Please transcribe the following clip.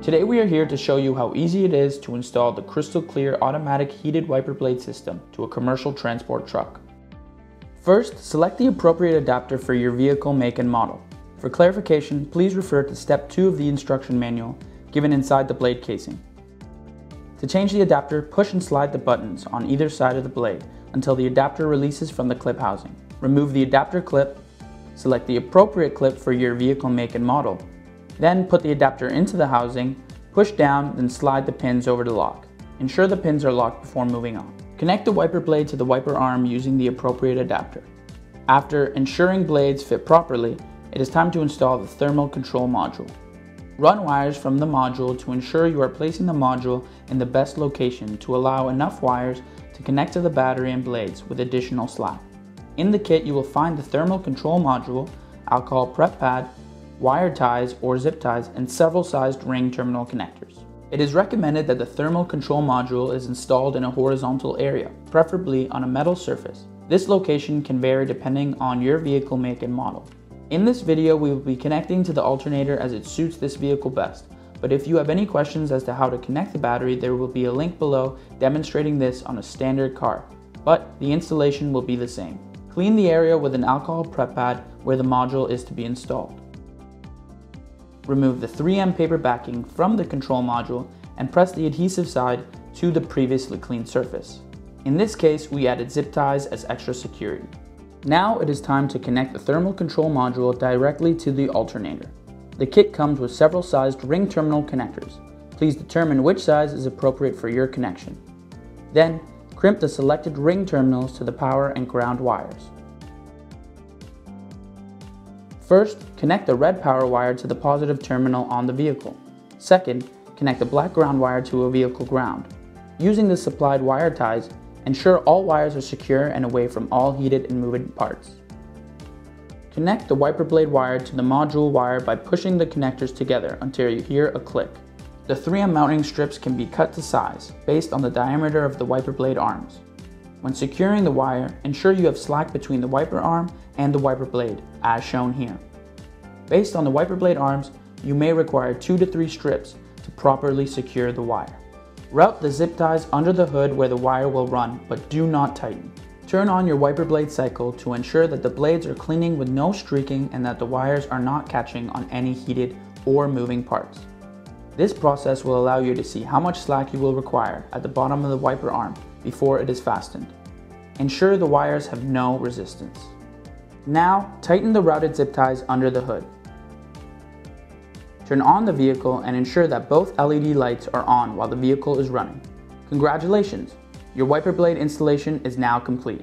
Today we are here to show you how easy it is to install the Crytal Clear automatic heated wiper blade system to a commercial transport truck. First, select the appropriate adapter for your vehicle make and model. For clarification, please refer to step 2 of the instruction manual given inside the blade casing. To change the adapter, push and slide the buttons on either side of the blade until the adapter releases from the clip housing. Remove the adapter clip, select the appropriate clip for your vehicle make and model. Then put the adapter into the housing, push down, then slide the pins over to lock. Ensure the pins are locked before moving on. Connect the wiper blade to the wiper arm using the appropriate adapter. After ensuring blades fit properly, it is time to install the thermal control module. Run wires from the module to ensure you are placing the module in the best location to allow enough wires to connect to the battery and blades with additional slack. In the kit you will find the thermal control module, alcohol prep pad, wire ties or zip ties, and several sized ring terminal connectors. It is recommended that the thermal control module is installed in a horizontal area, preferably on a metal surface. This location can vary depending on your vehicle make and model. In this video we will be connecting to the alternator as it suits this vehicle best, but if you have any questions as to how to connect the battery, there will be a link below demonstrating this on a standard car, but the installation will be the same. Clean the area with an alcohol prep pad where the module is to be installed. Remove the 3M paper backing from the control module and press the adhesive side to the previously cleaned surface. In this case, we added zip ties as extra security. Now it is time to connect the thermal control module directly to the alternator. The kit comes with several sized ring terminal connectors. Please determine which size is appropriate for your connection. Then, crimp the selected ring terminals to the power and ground wires. First, connect the red power wire to the positive terminal on the vehicle. Second, connect the black ground wire to a vehicle ground. Using the supplied wire ties, ensure all wires are secure and away from all heated and moving parts. Connect the wiper blade wire to the module wire by pushing the connectors together until you hear a click. The 3M mounting strips can be cut to size based on the diameter of the wiper blade arms. When securing the wire, ensure you have slack between the wiper arm and the wiper blade, as shown here. Based on the wiper blade arms, you may require 2 to 3 strips to properly secure the wire. Route the zip ties under the hood where the wire will run, but do not tighten. Turn on your wiper blade cycle to ensure that the blades are cleaning with no streaking and that the wires are not catching on any heated or moving parts. This process will allow you to see how much slack you will require at the bottom of the wiper arm before it is fastened. Ensure the wires have no resistance. Now, tighten the routed zip ties under the hood. Turn on the vehicle and ensure that both LED lights are on while the vehicle is running. Congratulations! Your wiper blade installation is now complete.